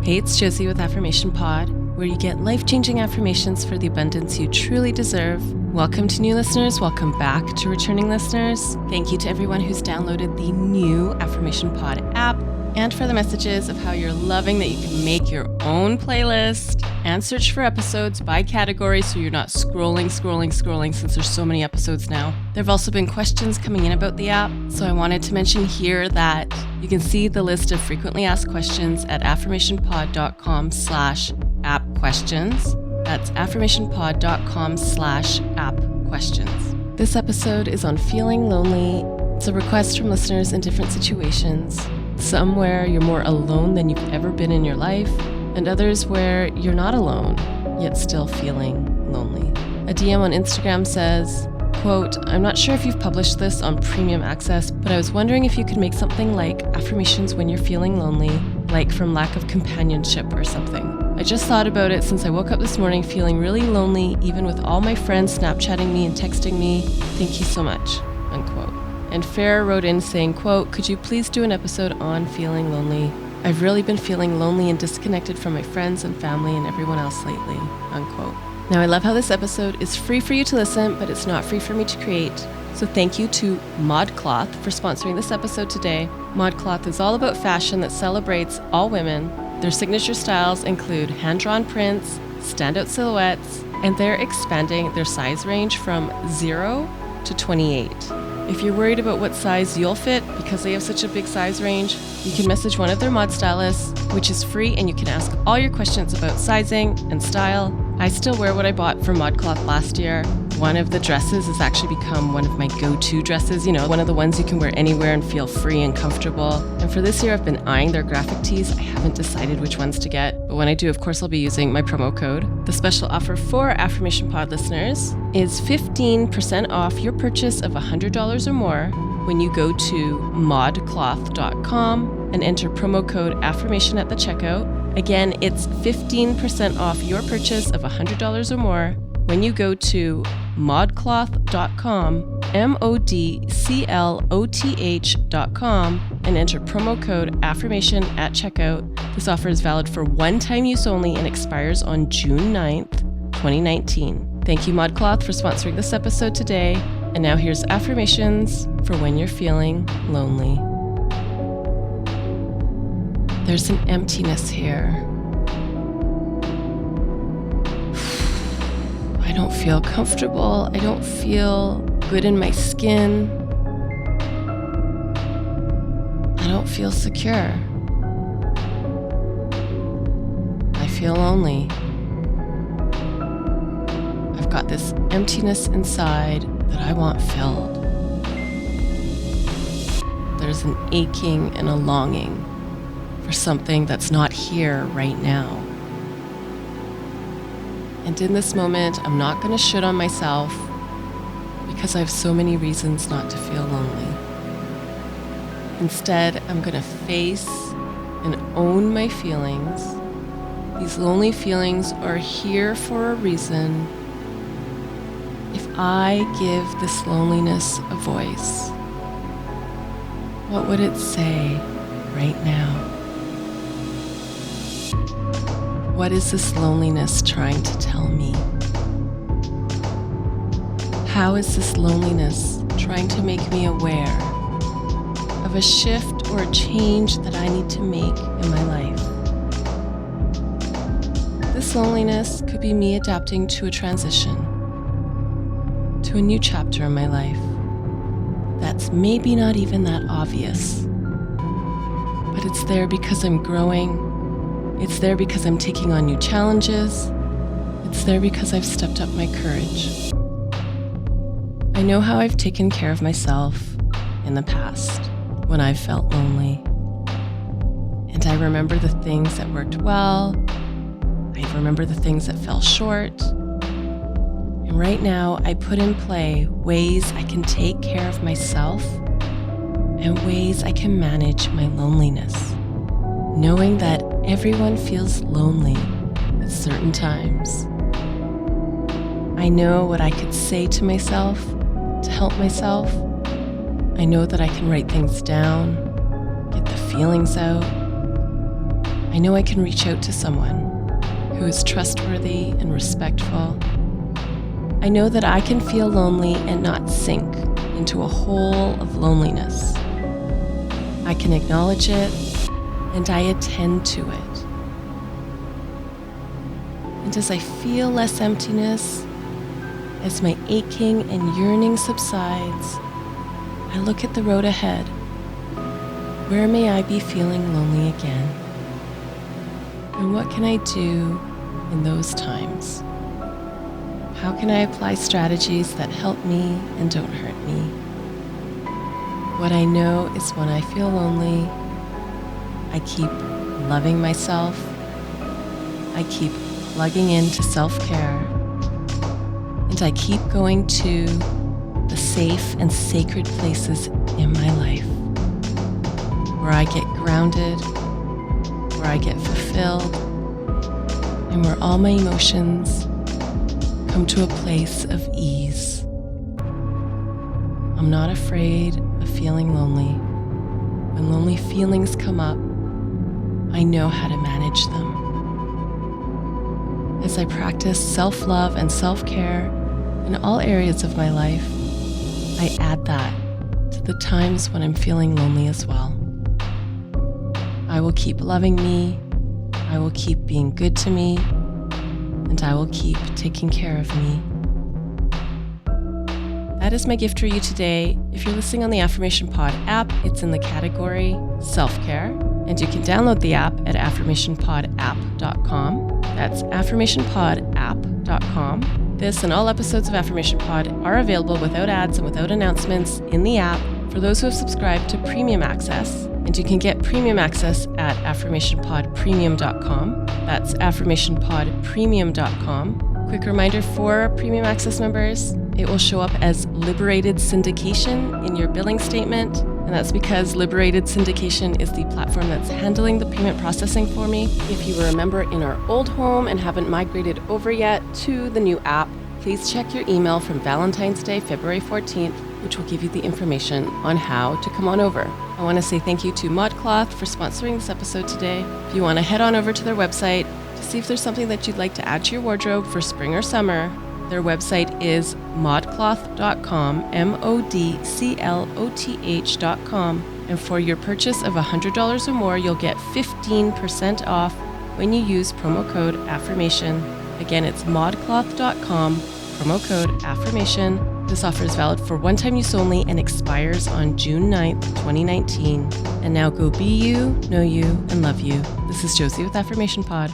Hey, it's Josie with Affirmation Pod, where you get life-changing affirmations for the abundance you truly deserve. Welcome to new listeners. Welcome back to returning listeners. Thank you to everyone who's downloaded the new Affirmation Pod app and for the messages of how you're loving that you can make your own playlist and search for episodes by category so you're not scrolling since there's so many episodes now. There have also been questions coming in about the app, so I wanted to mention here that you can see the list of frequently asked questions at affirmationpod.com/app questions. That's affirmationpod.com/app questions. This episode is on feeling lonely. It's a request from listeners in different situations. Some where you're more alone than you've ever been in your life, and others where you're not alone, yet still feeling lonely. A DM on Instagram says, quote, "I'm not sure if you've published this on premium access, but I was wondering if you could make something like affirmations when you're feeling lonely, like from lack of companionship or something. I just thought about it since I woke up this morning feeling really lonely, even with all my friends Snapchatting me and texting me. Thank you so much," unquote. And Farah wrote in saying, quote, "Could you please do an episode on feeling lonely? I've really been feeling lonely and disconnected from my friends and family and everyone else lately," unquote. Now, I love how this episode is free for you to listen, but it's not free for me to create. So thank you to ModCloth for sponsoring this episode today. ModCloth is all about fashion that celebrates all women. Their signature styles include hand-drawn prints, standout silhouettes, and they're expanding their size range from 0 to 28. If you're worried about what size you'll fit because they have such a big size range, you can message one of their mod stylists, which is free, and you can ask all your questions about sizing and style. I still wear what I bought from ModCloth last year. One of the dresses has actually become one of my go-to dresses, one of the ones you can wear anywhere and feel free and comfortable. And for this year, I've been eyeing their graphic tees. I haven't decided which ones to get, but when I do, of course, I'll be using my promo code. The special offer for Affirmation Pod listeners is 15% off your purchase of $100 or more when you go to modcloth.com and enter promo code affirmation at the checkout. Again, it's 15% off your purchase of $100 or more when you go to modcloth.com, modcloth.com, and enter promo code affirmation at checkout. This offer is valid for one-time use only and expires on June 9th, 2019. Thank you, ModCloth, for sponsoring this episode today. And now here's affirmations for when you're feeling lonely. There's an emptiness here. I don't feel comfortable. I don't feel good in my skin. I don't feel secure. I feel lonely. I've got this emptiness inside that I want filled. There's an aching and a longing for something that's not here right now. And in this moment, I'm not going to shit on myself because I have so many reasons not to feel lonely. Instead, I'm going to face and own my feelings. These lonely feelings are here for a reason. If I give this loneliness a voice, what would it say right now? What is this loneliness trying to tell me? How is this loneliness trying to make me aware of a shift or a change that I need to make in my life? This loneliness could be me adapting to a transition, to a new chapter in my life that's maybe not even that obvious, but it's there because I'm growing. It's there because I'm taking on new challenges. It's there because I've stepped up my courage. I know how I've taken care of myself in the past when I've felt lonely. And I remember the things that worked well. I remember the things that fell short. And right now, I put in play ways I can take care of myself and ways I can manage my loneliness, knowing that everyone feels lonely at certain times. I know what I could say to myself to help myself. I know that I can write things down, get the feelings out. I know I can reach out to someone who is trustworthy and respectful. I know that I can feel lonely and not sink into a hole of loneliness. I can acknowledge it and I attend to it. And as I feel less emptiness, as my aching and yearning subsides, I look at the road ahead. Where may I be feeling lonely again? And what can I do in those times? How can I apply strategies that help me and don't hurt me? What I know is when I feel lonely, I keep loving myself. I keep plugging into self-care. And I keep going to the safe and sacred places in my life where I get grounded, where I get fulfilled, and where all my emotions come to a place of ease. I'm not afraid of feeling lonely. When lonely feelings come up, I know how to manage them. As I practice self-love and self-care in all areas of my life, I add that to the times when I'm feeling lonely as well. I will keep loving me, I will keep being good to me, and I will keep taking care of me. That is my gift for you today. If you're listening on the Affirmation Pod app, it's in the category Self-Care, and you can download the app at affirmationpodapp.com. That's affirmationpodapp.com. This and all episodes of Affirmation Pod are available without ads and without announcements in the app for those who have subscribed to Premium Access. And you can get Premium Access at affirmationpodpremium.com. That's affirmationpodpremium.com. Quick reminder for Premium Access members, it will show up as Liberated Syndication in your billing statement. And that's because Liberated Syndication is the platform that's handling the payment processing for me. If you were a member in our old home and haven't migrated over yet to the new app, please check your email from Valentine's Day, February 14th, which will give you the information on how to come on over. I want to say thank you to ModCloth for sponsoring this episode today. If you want to head on over to their website to see if there's something that you'd like to add to your wardrobe for spring or summer, their website is modcloth.com, modcloth.com. And for your purchase of $100 or more, you'll get 15% off when you use promo code AFFIRMATION. Again, it's modcloth.com, promo code AFFIRMATION. This offer is valid for one-time use only and expires on June 9th, 2019. And now go be you, know you, and love you. This is Josie with Affirmation Pod.